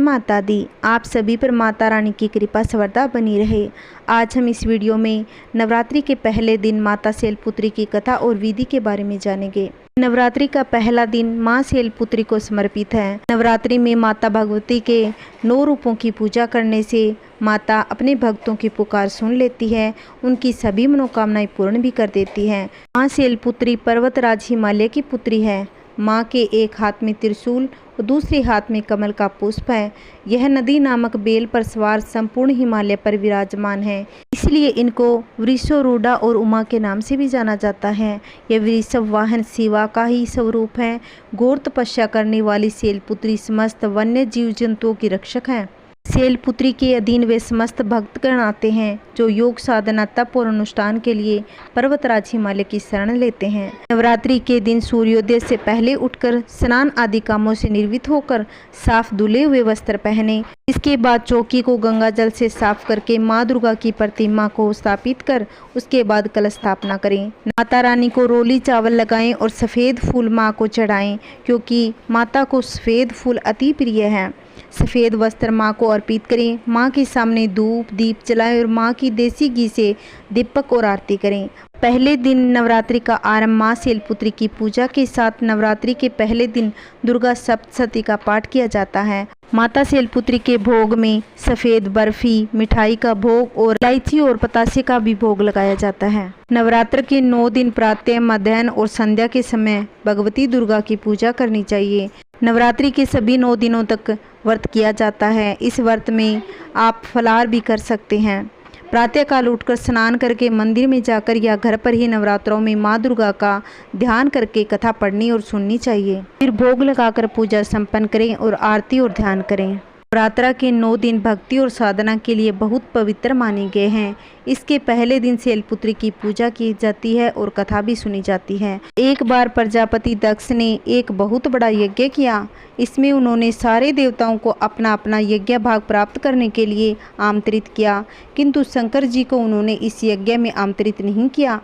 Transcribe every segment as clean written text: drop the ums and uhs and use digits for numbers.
माता दी, आप सभी पर माता रानी की कृपा सर्वदा बनी रहे। आज हम इस वीडियो में नवरात्रि के पहले दिन माता शैलपुत्री की कथा और विधि के बारे में जानेंगे। नवरात्रि का पहला दिन मां शैलपुत्री को समर्पित है। नवरात्रि में माता भगवती के 9 रूपों की पूजा करने से माता अपने भक्तों की पुकार सुन लेती है, उनकी सभी मनोकामनाएं पूर्ण भी कर देती है। मां शैलपुत्री पर्वतराज हिमालय की पुत्री है। माँ के एक हाथ में त्रिशूल और दूसरे हाथ में कमल का पुष्प है। यह नदी नामक बेल पर सवार संपूर्ण हिमालय पर विराजमान है, इसलिए इनको वृषारूढ़ा और उमा के नाम से भी जाना जाता है। यह वृषभ वाहन शिवा का ही स्वरूप है। घोर तपस्या करने वाली शैलपुत्री समस्त वन्य जीव जंतुओं की रक्षक है। शैलपुत्री के अधीन वे समस्त भक्तगण आते हैं जो योग साधना तप और अनुष्ठान के लिए पर्वतराज हिमालय की शरण लेते हैं। नवरात्रि के दिन सूर्योदय से पहले उठकर स्नान आदि कामों से निर्वृत्त होकर साफ धुले हुए वस्त्र पहने। इसके बाद चौकी को गंगा जल से साफ करके माँ दुर्गा की प्रतिमा को स्थापित कर उसके बाद कलश स्थापना करें। माता रानी को रोली चावल लगाएं और सफ़ेद फूल माँ को चढ़ाएं, क्योंकि माता को सफ़ेद फूल अति प्रिय है। सफ़ेद वस्त्र माँ को अर्पित करें। माँ के सामने धूप दीप जलाएं और माँ की देसी घी से दीपक और आरती करें। पहले दिन नवरात्रि का आरंभ माँ शैलपुत्री की पूजा के साथ नवरात्रि के पहले दिन दुर्गा सप्तशती का पाठ किया जाता है। माता शैलपुत्री के भोग में सफ़ेद बर्फी, मिठाई का भोग और इलायची और पतासे का भी भोग लगाया जाता है। नवरात्र के 9 दिन प्रातः, मध्याह्न और संध्या के समय भगवती दुर्गा की पूजा करनी चाहिए। नवरात्रि के सभी 9 दिनों तक व्रत किया जाता है। इस व्रत में आप फलाहार भी कर सकते हैं। प्रातःकाल उठकर स्नान करके मंदिर में जाकर या घर पर ही नवरात्रों में माँ दुर्गा का ध्यान करके कथा पढ़नी और सुननी चाहिए। फिर भोग लगाकर पूजा संपन्न करें और आरती और ध्यान करें। नवरात्रा के 9 दिन भक्ति और साधना के लिए बहुत पवित्र माने गए हैं। इसके पहले दिन शैलपुत्री की पूजा की जाती है और कथा भी सुनी जाती है। एक बार प्रजापति दक्ष ने एक बहुत बड़ा यज्ञ किया। इसमें उन्होंने सारे देवताओं को अपना अपना यज्ञ भाग प्राप्त करने के लिए आमंत्रित किया, किंतु शंकर जी को उन्होंने इस यज्ञ में आमंत्रित नहीं किया।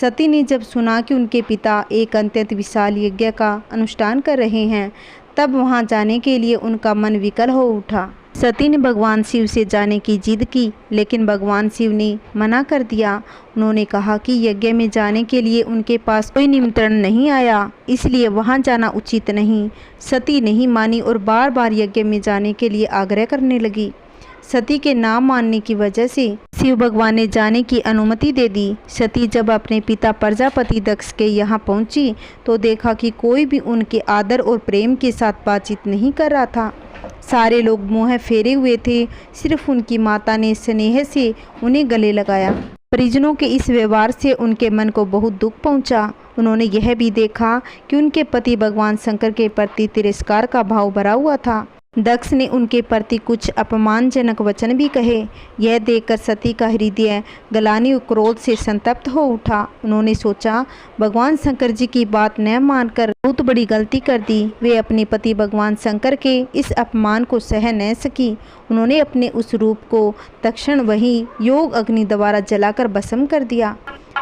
सती ने जब सुना कि उनके पिता एक अत्यंत विशाल यज्ञ का अनुष्ठान कर रहे हैं, तब वहां जाने के लिए उनका मन विकल हो उठा। सती ने भगवान शिव से जाने की जिद की, लेकिन भगवान शिव ने मना कर दिया। उन्होंने कहा कि यज्ञ में जाने के लिए उनके पास कोई निमंत्रण नहीं आया, इसलिए वहां जाना उचित नहीं। सती नहीं मानी और बार बार यज्ञ में जाने के लिए आग्रह करने लगी। सती के ना मानने की वजह से शिव भगवान ने जाने की अनुमति दे दी। सती जब अपने पिता प्रजापति दक्ष के यहाँ पहुंची तो देखा कि कोई भी उनके आदर और प्रेम के साथ बातचीत नहीं कर रहा था। सारे लोग मुँह फेरे हुए थे। सिर्फ उनकी माता ने स्नेह से उन्हें गले लगाया। परिजनों के इस व्यवहार से उनके मन को बहुत दुख पहुंचा। उन्होंने यह भी देखा कि उनके पति भगवान शंकर के प्रति तिरस्कार का भाव भरा हुआ था। दक्ष ने उनके प्रति कुछ अपमानजनक वचन भी कहे। यह देखकर सती का हृदय ग्लानि और क्रोध से संतप्त हो उठा। उन्होंने सोचा, भगवान शंकर जी की बात न मानकर बहुत बड़ी गलती कर दी। वे अपने पति भगवान शंकर के इस अपमान को सह न सकी। उन्होंने अपने उस रूप को तत्क्षण वही योग अग्नि द्वारा जलाकर भस्म कर दिया।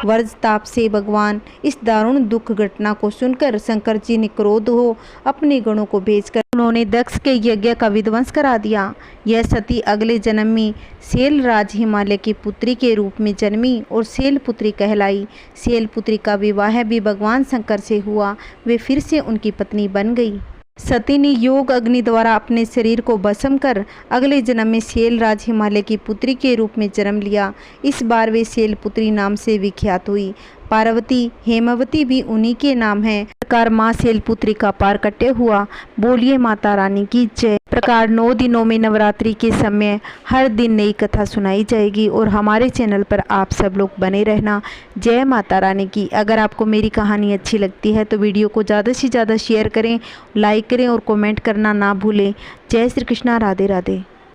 वर्ज ताप से भगवान इस दारुण दुख घटना को सुनकर शंकर जी ने क्रोध हो अपने गणों को भेजकर उन्होंने दक्ष के यज्ञ का विध्वंस करा दिया। यह सती अगले जन्म में शैलराज हिमालय की पुत्री के रूप में जन्मी और शैलपुत्री कहलाई। शैलपुत्री का विवाह भी भगवान शंकर से हुआ। वे फिर से उनकी पत्नी बन गई। सती ने योग अग्नि द्वारा अपने शरीर को भस्म कर अगले जन्म में शैलराज हिमालय की पुत्री के रूप में जन्म लिया। इस बार वे शैलपुत्री नाम से विख्यात हुई। पार्वती, हेमवती भी उन्हीं के नाम हैं। प्रकार माँ शैलपुत्री का प्राकट्य हुआ। बोलिए माता रानी की जय। प्रकार 9 दिनों में नवरात्रि के समय हर दिन नई कथा सुनाई जाएगी और हमारे चैनल पर आप सब लोग बने रहना। जय माता रानी की। अगर आपको मेरी कहानी अच्छी लगती है तो वीडियो को ज़्यादा से ज़्यादा शेयर करें, लाइक करें और कमेंट करना ना भूलें। जय श्री कृष्णा। राधे राधे।